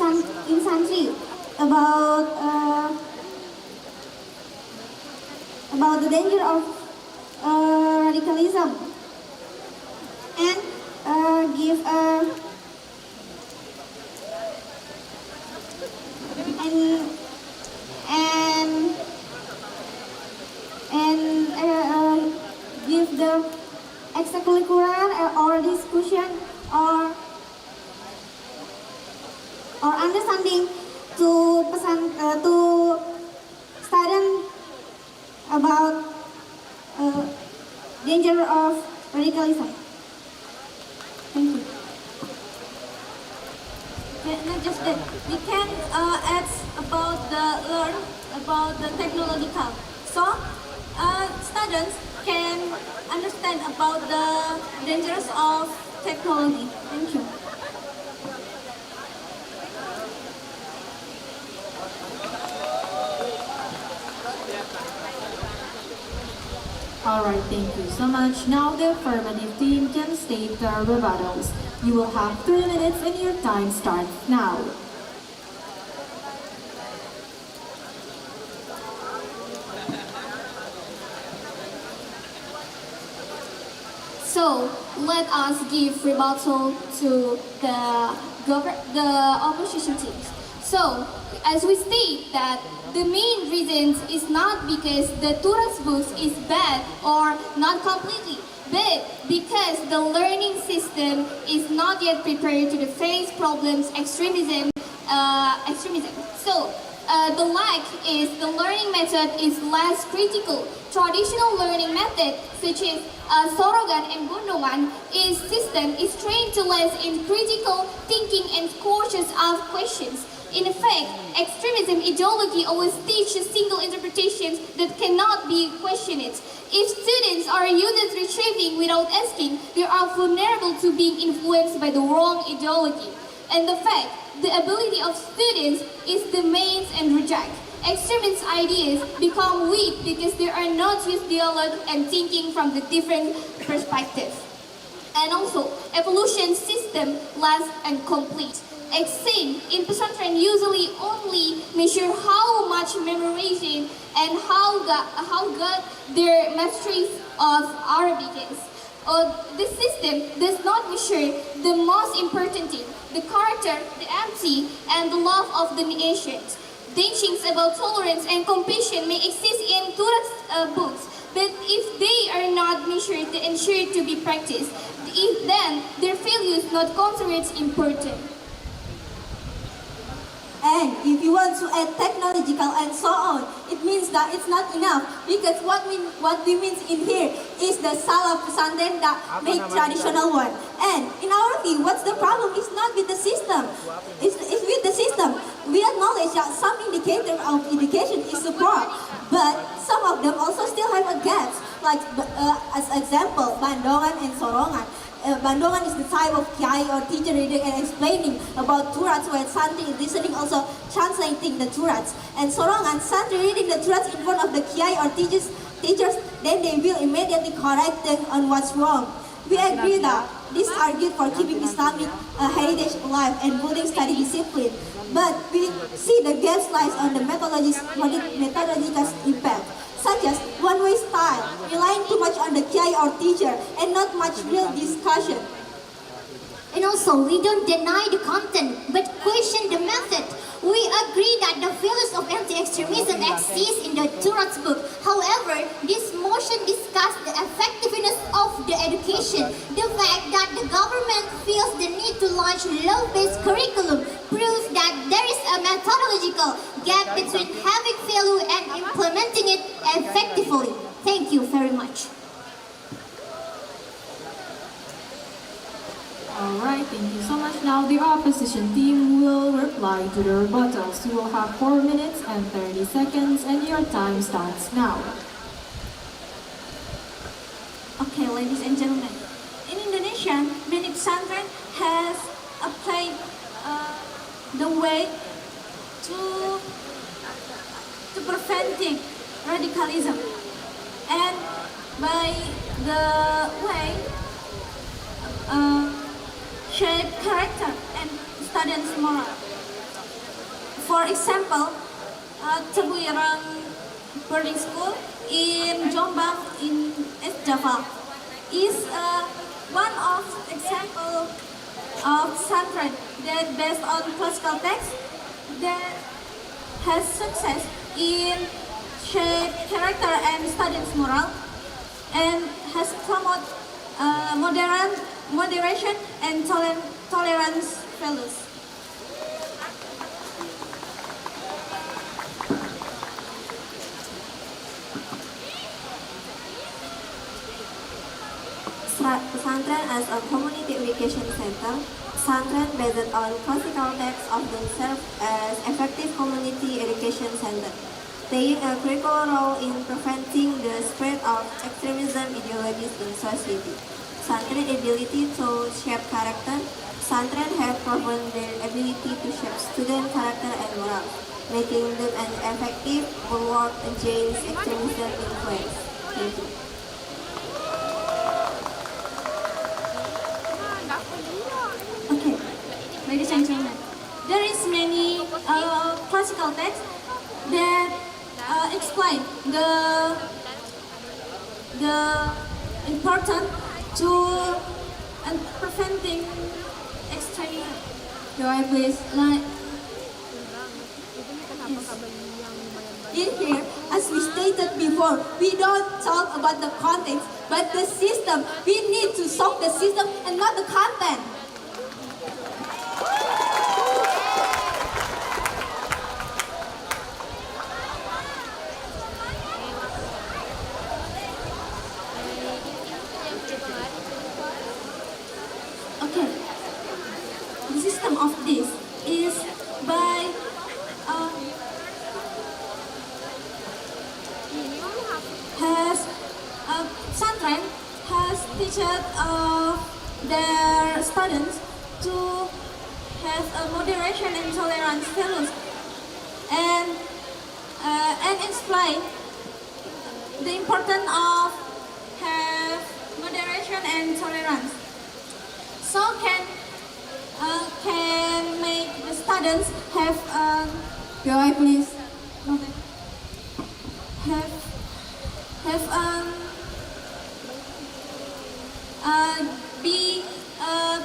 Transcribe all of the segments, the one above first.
santri about the danger of radicalism, and give a give the extracurricular or discussion or understanding to students about danger of radicalism. Thank you. Not just that, we can add about the technological. So students can understand about the dangers of technology. Thank you. Alright, thank you so much. Now the affirmative team can state their rebuttals. You will have 3 minutes and your time starts now. So let us give rebuttal to the opposition teams. So as we state that the main reason is not because the Turas books is bad or not completely, but because the learning system is not yet prepared to face problems extremism. So the lack is the learning method is less critical. Traditional learning method such as Sorogan and Bondongan system is trained to less in critical thinking and cautious of questions. In effect, extremism ideology always teaches single interpretations that cannot be questioned. If students are used to retrieving without asking, they are vulnerable to being influenced by the wrong ideology. And the fact, the ability of students is the main and reject. Extremist ideas become weak because they are not used dialogue and thinking from the different perspectives. And also, evolution system less and complete. Exam in pesantren usually only measure how much memorization and how good their mastery of Arabic is. This system does not measure the most important thing, the character, the empathy, and the love of the nations. Teachings about tolerance and compassion may exist in Turas books, but if they are not measured and ensured to be practiced, then their failure is not considered important. And if you want to add technological and so on, it means that it's not enough, because what we mean in here is the salah pesantren that make traditional one. And in our view, what's the problem? It's not with the system. It's with the system. We acknowledge that some indicator of education is support, but some of them also still have a gap. Like as example, Bandongan and Sorongan. Bandongan is the type of kiai or teacher reading and explaining about Turats, while Santri is listening also translating the Turats. And Sorongan, Santri reading the Turats in front of the kiai or teachers, then they will immediately correct them on what's wrong. We agree that this argued for keeping Islamic heritage alive and building study discipline. But we see the gaps lies on the methodological impact, such as one-way style, relying too much on the kiai or teacher, and not much real discussion. And also, we don't deny the content, but question the method. We agree that the values of anti-extremism exist in the Turas book. However, this motion discussed the effectiveness of the education. The fact that the government feels the need to launch law-based curriculum proves that there is a methodological gap between having value and implementing it effectively. Thank you very much. Alright, thank you so much. Now the opposition team will reply to the rebuttals. You will have 4 minutes and 30 seconds and your time starts now. Okay, ladies and gentlemen. In Indonesia, many pesantren has applied the way to preventing radicalism, and by the way shape character and students' moral. For example, Tebuirang boarding school in Jombang in East Java is one of example of pesantren that based on classical text that has success in shape character and students' moral and has promote moderation and tolerance values. Pesantren as a community education center, pesantren based on classical texts often serve as effective community education center, playing a critical role in preventing the spread of extremism ideologies in society. Pesantren ability to shape character. Pesantren have proven their ability to shape student character and morale, making them an effective bulwark against extremism influence. Thank you. Okay, ladies and gentlemen, there is many classical texts that explain the importance to preventing extremism. Go ahead, please. In here, as we stated before, we don't talk about the contents, but the system. We need to solve the system and not the content. Okay, the system of this is by pesantren has teaches their students to have a moderation and tolerance values and explain the importance of have moderation and tolerance. So can make the students have go ahead please. Be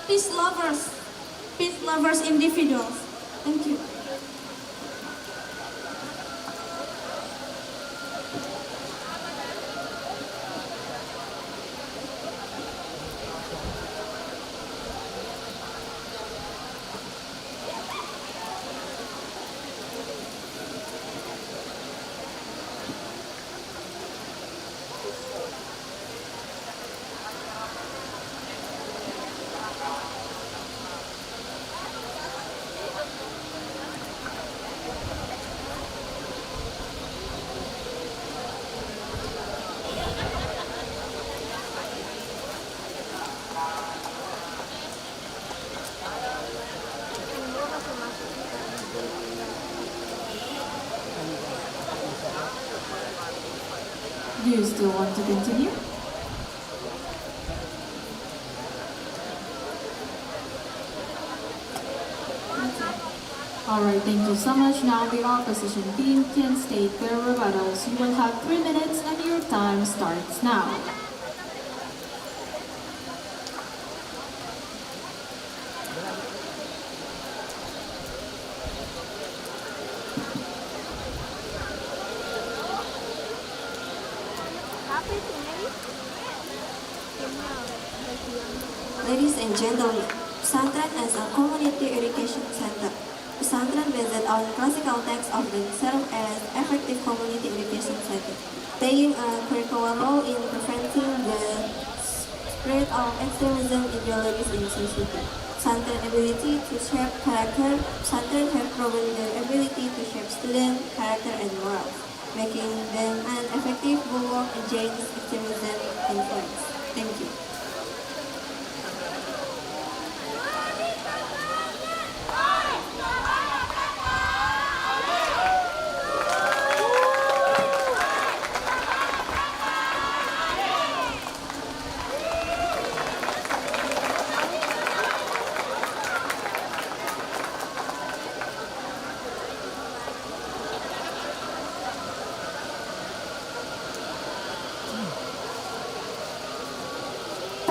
peace lovers individuals. Thank you. Do you still want to continue? Alright, thank you so much. Now the opposition team can state their rebuttals. You will have 3 minutes and your time starts now. Ladies and gentlemen, pesantren as a community education center. Pesantren based on classical texts often serve as effective community education center, playing a critical role in preventing the spread of extremism ideologies in society. Pesantren ability to shape character. Pesantren have proven their ability to shape student character and morals, making them an effective bulwark against extremism influence. Thank you.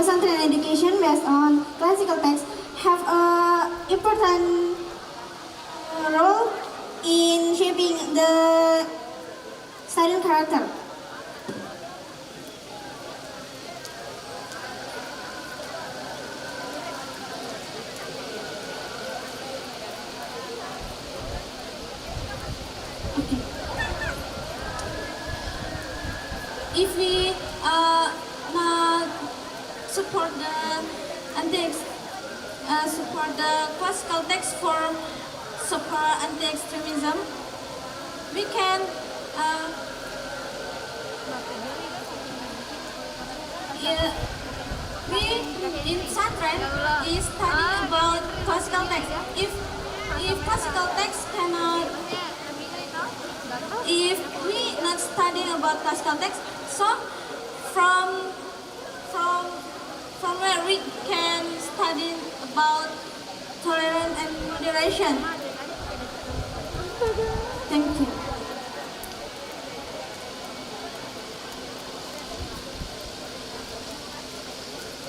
pesantren education based on classical text have a important role in shaping the student character. If we support the support the classical text for support anti-extremism, we can we in Pesantren is studying about classical text. If classical text cannot, if we not studying about classical text, so from where we can study about tolerance and moderation. Thank you.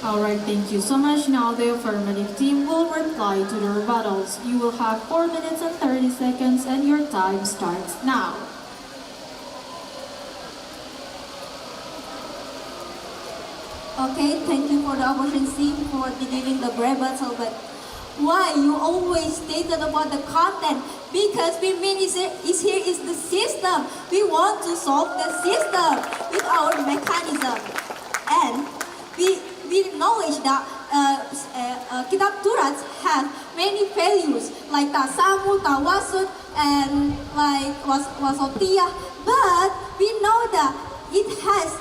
Alright, thank you so much. Now the affirmative team will reply to the rebuttals. You will have 4 minutes and 30 seconds and your time starts now. Okay, thank you for the opportunity for beginning the rebuttal, but why you always stated about the content? Because we mean is here is the system. We want to solve the system with our mechanism, and we acknowledge that Kitab Turats have many values like tasamu, tawasud, and like wasatiyah, but we know that it has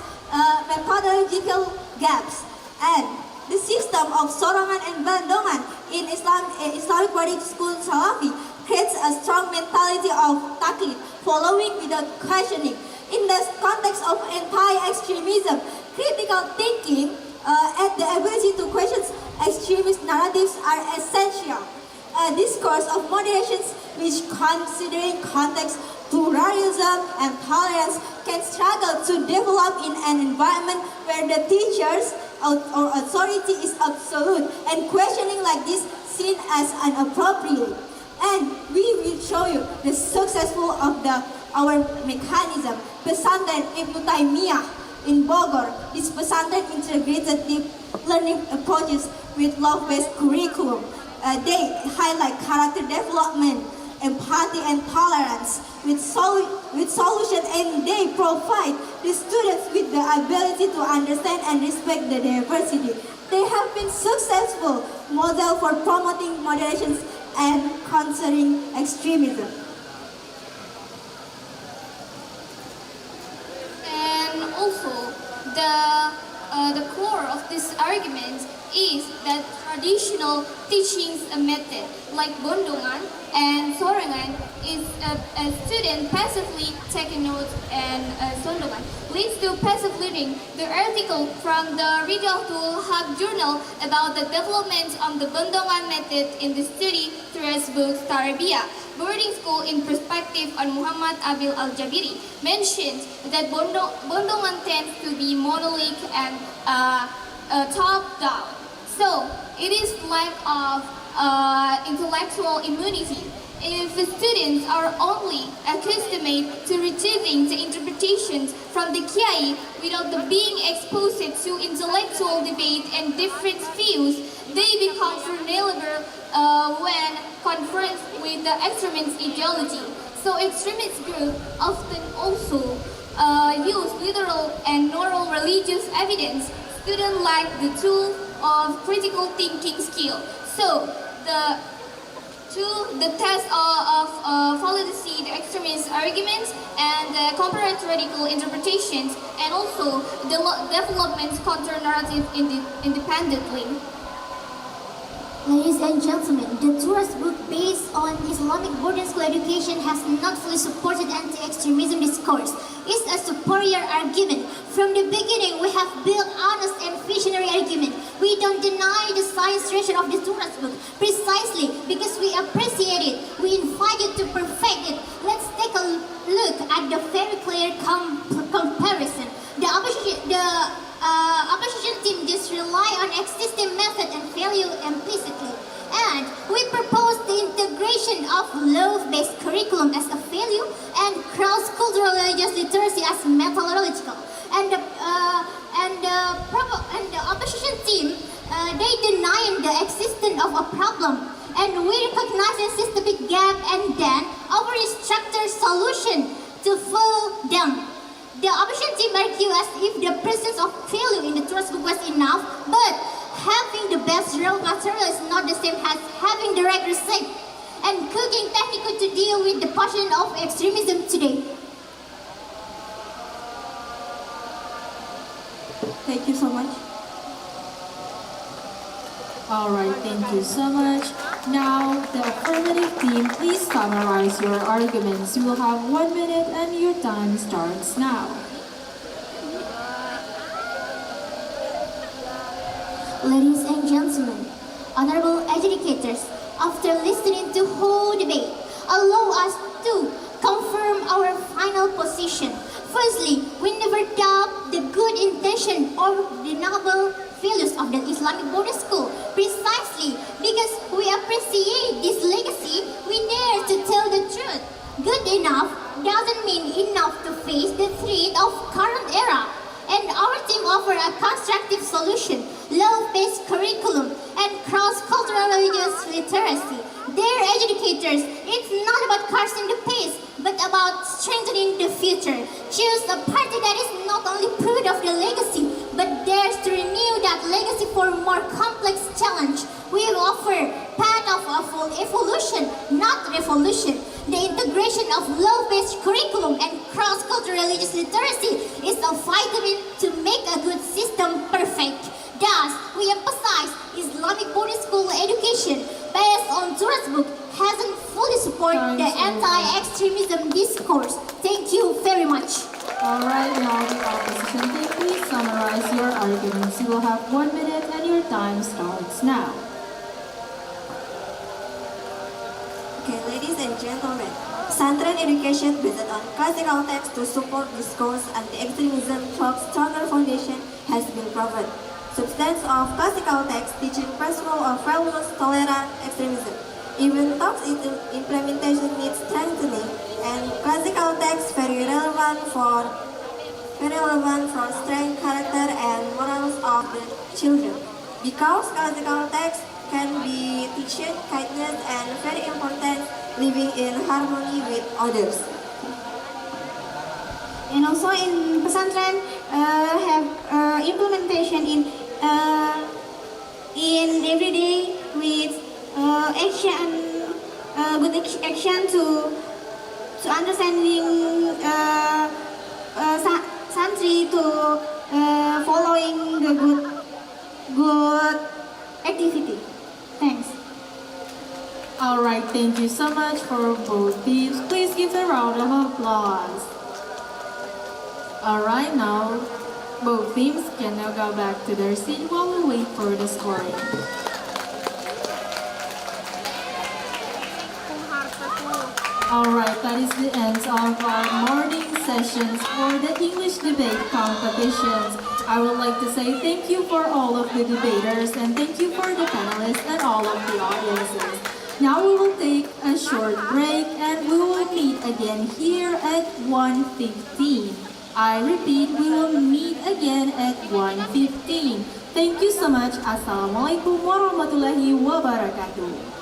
methodological gaps, and the system of sorangan and bandongan in Islamic boarding school Salafi creates a strong mentality of taklid, following without questioning. In the context of anti-extremism, critical thinking and the ability to question extremist narratives are essential. A discourse of moderation which, considering context, pluralism and tolerance, can struggle to develop in an environment where the teacher's or authority is absolute, and questioning like this seen as inappropriate. And we will show you the successful of our mechanism. Pesantren Ibnu Taimiyah in Bogor, this pesantren integrated deep learning approaches with love-based curriculum. They highlight character development, empathy and tolerance with solution, and they provide the students with the ability to understand and respect the diversity. They have been successful model for promoting moderation and countering extremism. And also, the core of this argument is that traditional teachings method like bondongan and sorangan is a student passively taking notes, and sondongan leads to passive learning. The article from the Rijatul Haq journal about the development of the bondongan method in the study through his book Tarbiya, Boarding School in Perspective on Muhammad Abil Al-Jabiri, mentions that bondongan tends to be monolithic and top-down. So, it is lack of intellectual immunity. If the students are only accustomed to retrieving the interpretations from the Kiai without being exposed to intellectual debate and different views, they become vulnerable when confronted with the extremist ideology. So extremist groups often also use literal and moral religious evidence. Students lack the tool of critical thinking skill. So the test of validity, the extremist arguments, and the comparative radical interpretations, and also the development counter narrative independently. Ladies and gentlemen, the tourist book based on Islamic boarding school education has not fully supported anti-extremism discourse. It's a superior argument. From the beginning, we have built honest and visionary argument. We don't deny the science tradition of the tourist book precisely because we appreciate it. We invite you to perfect it. Let's take a look at the very clear comparison. The opposition team just rely on recognition of love-based curriculum as a value and cross-cultural religious literacy as methodological. And the opposition team, they deny the existence of a problem. And we recognize a systemic gap and then offer a structured solution to fill them. The opposition team argue as if the presence of value in the tourist book was enough, but having the best raw material is not the same as having the right recipe and cooking technique to deal with the passion of extremism today. Thank you so much. Alright, thank you so much. Now, the affirmative team, please summarize your arguments. You will have 1 minute and your time starts now. Ladies and gentlemen, honorable educators, after listening to whole debate, allow us to confirm our final position. Firstly, we never doubt the good intention or the noble values of the Islamic boarding school. Precisely because we appreciate this legacy, we dare to tell the truth. Good enough doesn't mean enough to face the threat of current era. And our team offer a constructive solution, love-based curriculum, and cross-cultural religious literacy. Dear educators, it's not about cursing the past, but about strengthening the future. Choose a party that is not only proud of the legacy, but dares to renew that legacy for a more complex challenge. We offer path of a full evolution, not revolution. The integration of love-based curriculum and cross-cultural religious literacy is a vitamin to make a good system perfect. Thus, we emphasize Islamic boarding school education based on tourist book hasn't fully supported the anti-extremism discourse. Thank you very much. Alright, now the opposition team, please summarize your arguments. You will have 1 minute and your time starts now. Okay, ladies and gentlemen, Pesantren education based on classical texts to support discourse anti-extremism through stronger foundation has been proven. Substance of classical text teaching principle of values tolerant extremism. Even though its implementation needs strengthening, and classical text very relevant for strength, character, and morals of the children. Because classical text can be teaching kindness and very important living in harmony with others. And also in pesantren have implementation in every day with good action to understanding santri to following the good activity. Thanks. Alright, thank you so much for both teams. Please give a round of applause. Alright, now both teams can now go back to their seat while we wait for the scoring. Alright, that is the end of our morning sessions for the English debate competitions. I would like to say thank you for all of the debaters and thank you for the panelists and all of the audiences. Now we will take a short break and we will meet again here at 1:15. I repeat, we will meet again at 1:15. Thank you so much. Assalamualaikum warahmatullahi wabarakatuh.